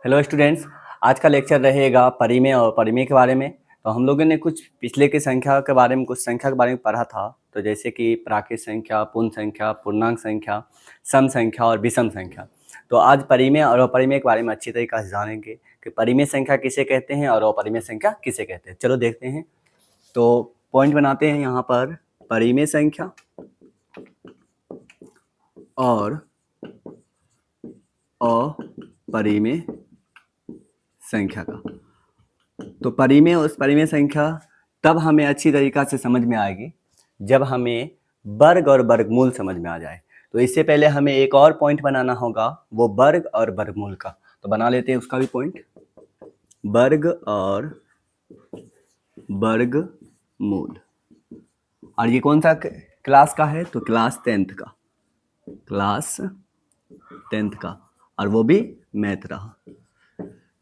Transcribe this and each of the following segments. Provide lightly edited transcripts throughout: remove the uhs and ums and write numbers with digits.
Hello students, आज का lecture रहेगा परिमेय और परिमेय के बारे में। तो हम लोगों ने कुछ पिछले की संख्या के बारे में कुछ संख्या के बारे में पढ़ा था। तो जैसे कि प्राकृत संख्या, पूर्ण संख्या, पूर्णांक संख्या, सम संख्या और विषम संख्या। तो आज परिमेय और अपरिमेय के बारे में अच्छी तरीके से जानेंगे कि परिमेय संख्या किसे कहते हैं और अपरिमेय संख्या किसे कहते हैं। चलो देखते हैं। तो पॉइंट बनाते हैं यहाँ पर परिमेय संख्या और अपरिमेय संख्या का। तो परिमेय और परिमेय संख्या तब हमें अच्छी तरीक़ा से समझ में आएगी जब हमें वर्ग और वर्गमूल समझ में आ जाए। तो इससे पहले हमें एक और पॉइंट बनाना होगा, वो वर्ग और वर्गमूल का। तो बना लेते हैं उसका भी पॉइंट, वर्ग और वर्गमूल। और ये कौन सा क्लास का है? तो क्लास 10th का, क्लास 10th का, और वो भी मैथ रहा।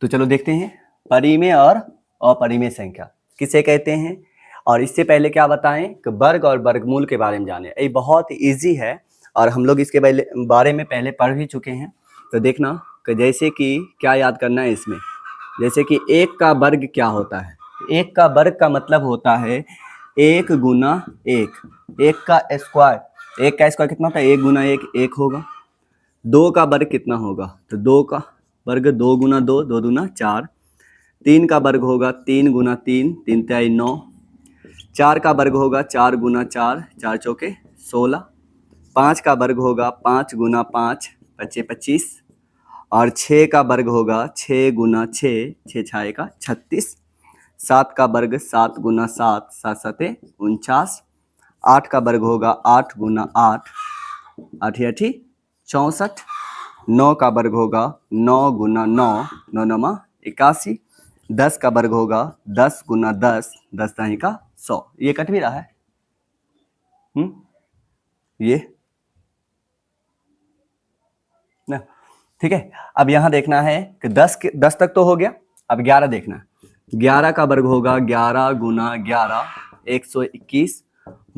तो चलो देखते हैं परिमेय और अपरिमेय संख्या किसे कहते हैं। और इससे पहले क्या बताएं कि वर्ग और वर्गमूल के बारे में जाने। ये बहुत इजी है और हम लोग इसके बारे में पहले पढ़ भी चुके हैं। तो देखना कि जैसे कि क्या याद करना है इसमें, जैसे कि एक का वर्ग क्या होता है। एक का वर्ग का मतलब होता है एक गुना एक। एक का स्क्वायर, एक का स्क्वायर कितना होता है? एक गुना एक, एक होगा। दो का वर्ग कितना होगा? तो दो का वर्ग दो गुना दो, दो दूना चार। तीन का वर्ग होगा तीन गुना तीन, तीन तिहाई नौ। चार का वर्ग होगा चार गुना चार, चार चौके 16। पाँच का वर्ग होगा पाँच गुना पाँच, पच्चे 25। और छः का वर्ग होगा छः गुना छः, छः छाए का 36। सात का वर्ग सात गुना सात, सात सते 49। आठ का वर्ग होगा आठ गुना आठ, आठ अठी 64। नौ का वर्ग होगा नौ गुना नौ, नौ नमा 81। 10 का वर्ग होगा 10 गुना 10, 10 दाही का 100। ये कट भी रहा है ये ना, ठीक है। अब यहाँ देखना है कि 10 तक तो हो गया। अब 11 देखना है। 11 का वर्ग होगा 11 गुना 11, 121।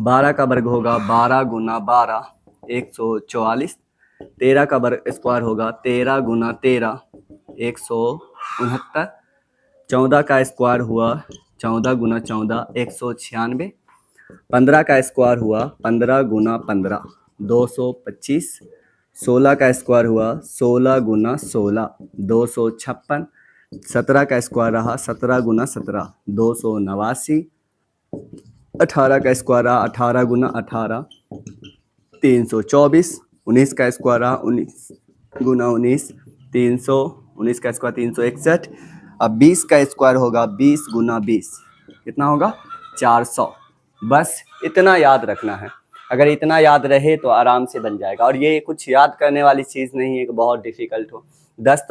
12 का वर्ग होगा 12 गुना 12, 144। 13 का वर्ग स्क्वायर होगा 13 गुना 13, 169। 14 का स्क्वायर हुआ 14 गुना 14, 196। 15 का स्क्वायर हुआ 15 गुना 15, 225। 16 का स्क्वायर हुआ 16 गुना 16, 256। 17 का स्क्वायर रहा 17 गुना 17, 289। 18 का स्क्वायर रहा 18 गुना 18, 324। 19 का स्क्वायर रहा 19 गुना 19, 300। 19 का स्क्वायर 361। अब 20 का स्क्वायर होगा 20 गुना 20, कितना होगा? 400। बस इतना याद रखना है। अगर इतना याद रहे तो आराम से बन जाएगा। और ये कुछ याद करने वाली चीज़ नहीं है कि बहुत डिफिकल्ट हो। 10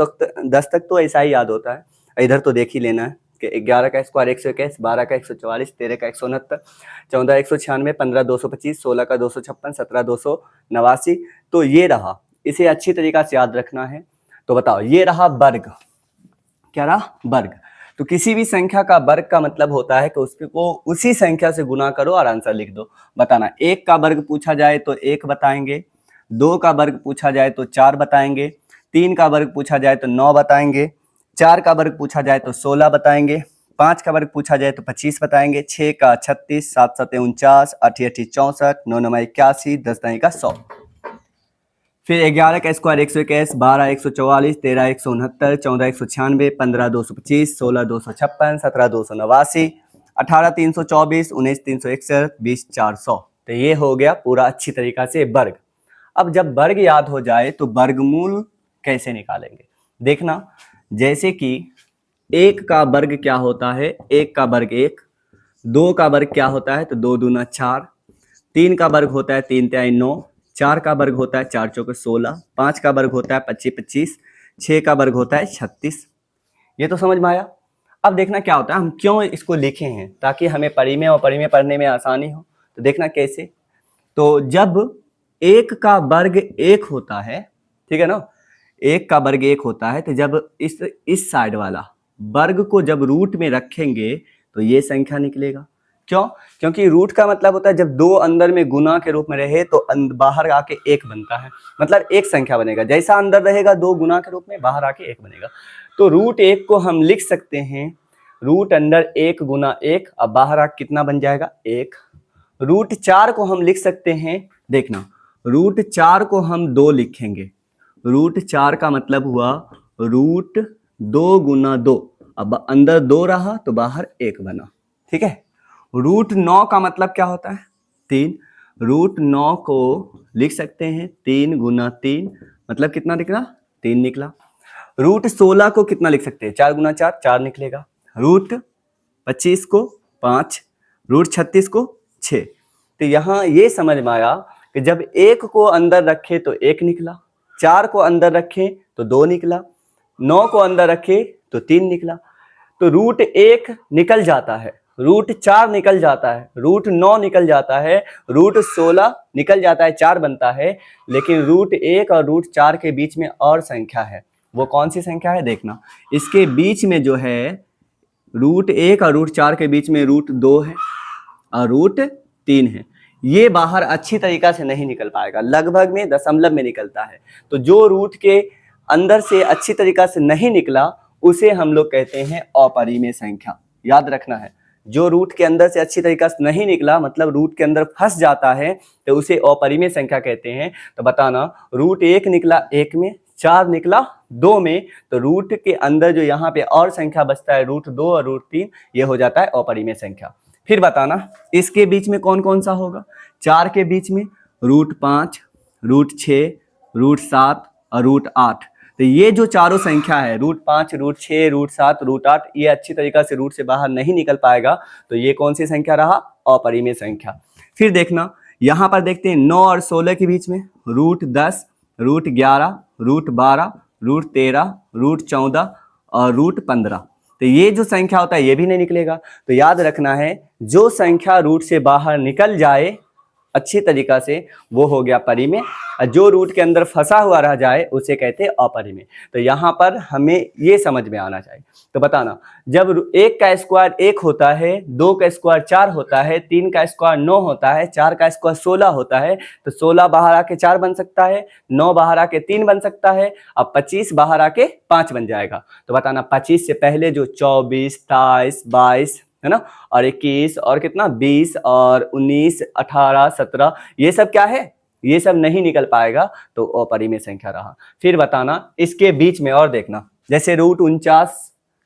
तक तो ऐसा ही याद होता है। इधर तो देख ही लेना है कि 11 का स्क्वायर 121, 12 का 144, 13 का 169, 14 196, 15 225, 16 का 256, 17 289। तो ये रहा, इसे अच्छी तरीक़ा से याद रखना है। तो बताओ, ये रहा वर्ग। क्या रहा? वर्ग। तो किसी भी संख्या का वर्ग का मतलब होता है कि उसको उसी संख्या से गुना करो और आंसर लिख दो। बताना, एक का वर्ग पूछा जाए तो एक बताएंगे, दो का वर्ग पूछा जाए तो चार बताएंगे, तीन का वर्ग पूछा जाए तो 9 बताएंगे, चार का वर्ग पूछा जाए तो 16 बताएंगे, पाँच का वर्ग पूछा जाए तो 25 बताएंगे, 6 का 36, 7 सते 49, 8 अठी 64, 9 नमा 81, 10 दाई का 100। फिर 11 का स्क्वायर 121, 12 144, 13 169, 14 196, 15 225, 16 256, 17 289, 18 324, 19 361, 20 400। तो ये हो गया पूरा अच्छी तरीका से वर्ग। अब जब वर्ग याद हो जाए तो वर्गमूल कैसे निकालेंगे? देखना, जैसे कि एक का वर्ग क्या होता है? एक का वर्ग एक। दो का वर्ग क्या होता है? तो दो दूना चार। तीन का वर्ग होता है तीन तिहाई नौ। चार का वर्ग होता है चार चौके 16। पाँच का वर्ग होता है 25 25। छः का वर्ग होता है 36। ये तो समझ में आया। अब देखना क्या होता है, हम क्यों इसको लिखे हैं, ताकि हमें परिमेय और परिमेय पढ़ने में आसानी हो। तो देखना कैसे। तो जब एक का वर्ग एक होता है, ठीक है ना, एक का वर्ग एक होता है, तो जब इस साइड वाला वर्ग को जब रूट में रखेंगे तो ये संख्या निकलेगा। क्यों? क्योंकि रूट का मतलब होता है जब दो अंदर में गुना के रूप में रहे तो बाहर आके एक बनता है, मतलब एक संख्या बनेगा। जैसा अंदर रहेगा दो गुना के रूप में, बाहर आके एक बनेगा। तो रूट 1 को हम लिख सकते हैं रूट अंडर 1 गुना 1, अब बाहर आ कितना बन जाएगा 1। रूट 4 को हम लिख सकते हैं, देखना रूट 4 को हम 2 लिखेंगे, रूट 4 का मतलब हुआ रूट 2 गुना 2, अब अंदर 2 रहा तो बाहर 1 बना, ठीक है। रूट 9 का मतलब क्या होता है 3, रूट 9 को लिख सकते हैं 3 गुना 3, मतलब कितना निकला 3 निकला। रूट 16 को कितना लिख सकते हैं 4 गुना 4, 4 निकलेगा। रूट 25 को 5, रूट 36 को 6। तो यहाँ ये समझ में आया कि जब 1 को अंदर रखे तो 1 निकला, 4 को अंदर रखे तो 2 निकला, 9 को अंदर रखे तो 3 निकला। तो रूट 1 निकल जाता है, रूट 4 निकल जाता है, रूट 9 निकल जाता है, रूट 16 निकल जाता है, 4 बनता है। लेकिन रूट 1 और रूट 4 के बीच में और संख्या है, वो कौन सी संख्या है देखना। इसके बीच में जो है रूट 1 और रूट 4 के बीच में रूट 2 है और रूट 3 है। ये बाहर अच्छी तरीका से नहीं निकल पाएगा, लगभग में दशमलव में निकलता है। तो जो रूट के अंदर से अच्छी तरीका से नहीं निकला उसे हम लोग कहते हैं अपरिमेय संख्या। याद रखना है, जो रूट के अंदर से अच्छी तरीका से नहीं निकला मतलब रूट के अंदर फंस जाता है तो उसे अपरिमेय संख्या कहते हैं। तो बताना रूट 1 निकला 1 में, 4 निकला 2 में, तो रूट के अंदर जो यहाँ पे और संख्या बचता है रूट 2 और रूट 3, ये हो जाता है अपरिमेय संख्या। फिर बताना इसके बीच में कौन कौन सा होगा। 4 के बीच में रूट 5, रूट 6, रूट 7 और रूट 8। तो ये जो चारों संख्या है रूट 5, रूट 6, रूट 7, रूट 8, ये अच्छी तरीका से रूट से बाहर नहीं निकल पाएगा, तो ये कौन सी संख्या रहा अपरिमेय संख्या। फिर देखना यहाँ पर देखते हैं 9 और 16 के बीच में root 10, root 11, root 12, root 13, root 14 और रूट 15। तो ये जो संख्या होता है ये भी नहीं निकलेगा। तो याद रखना है जो संख्या रूट से बाहर निकल जाए अच्छी तरीका से वो हो गया परिमेय, और जो रूट के अंदर फंसा हुआ रह जाए उसे कहते हैं अपरिमेय। तो यहाँ पर हमें ये समझ में आना चाहिए। तो बताना जब 1 का स्क्वायर 1 होता है, 2 का स्क्वायर 4 होता है, 3 का स्क्वायर 9 होता है, 4 का स्क्वायर 16 होता है, तो 16 बाहर आके 4 बन सकता है, 9 बाहर आके 3 बन सकता है, अब 25 बाहर आके 5 बन जाएगा। तो बताना 25 से पहले जो 24, 28, 22 है ना, और 21 और कितना 20 और 19, 18, 17, ये सब क्या है, ये सब नहीं निकल पाएगा, तो अपरिमेय संख्या रहा। फिर बताना इसके बीच में और देखना, जैसे रूट 49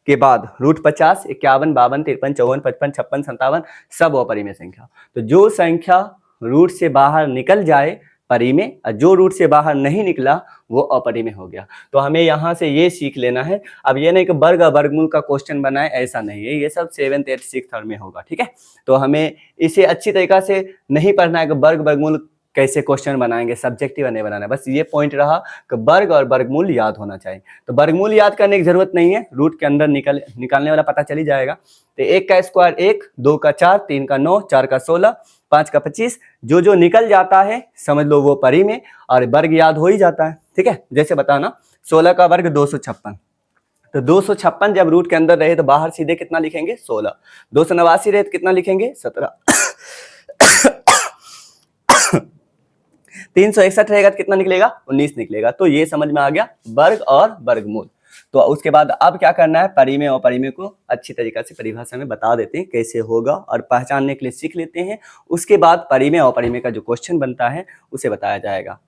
के बाद रूट 50, 51, 52, 53, 54, 55, 56, 57 सब अपरिमेय संख्या। तो जो संख्या रूट से बाहर निकल जाए परिमेय, और जो रूट से बाहर नहीं निकला वो अपरिमेय हो गया। तो हमें यहाँ से ये सीख लेना है। अब ये नहीं कि वर्ग और वर्गमूल का क्वेश्चन बनाए, ऐसा नहीं है, ये सब 7th 8th 6th में होगा, ठीक है। तो हमें इसे अच्छी तरीका से नहीं पढ़ना है कि वर्ग वर्गमूल कैसे क्वेश्चन बनाएंगे, सब्जेक्टिव नहीं बनाना है, बस ये पॉइंट रहा कि वर्ग और वर्गमूल याद होना चाहिए। तो वर्गमूल याद करने की जरूरत नहीं है, रूट के अंदर निकालने वाला पता चली जाएगा। तो 1 का स्क्वायर 1, 2 का 4, 3 का 9, 4 का 16, 5 का 25, जो जो निकल जाता है समझ लो वो परिमेय, और वर्ग याद हो ही जाता है, ठीक है। जैसे बताना 16 का वर्ग 256, तो 256 जब रूट के अंदर रहे तो बाहर सीधे कितना लिखेंगे 16, 289 रहे तो कितना लिखेंगे 17, 361 रहेगा तो कितना निकलेगा 19 निकलेगा। तो ये समझ में आ गया वर्ग और वर्गमूल। तो उसके बाद अब क्या करना है, परिमेय और अपरिमेय को अच्छी तरीका से परिभाषा में बता देते हैं कैसे होगा, और पहचानने के लिए सीख लेते हैं। उसके बाद परिमेय और अपरिमेय का जो क्वेश्चन बनता है उसे बताया जाएगा।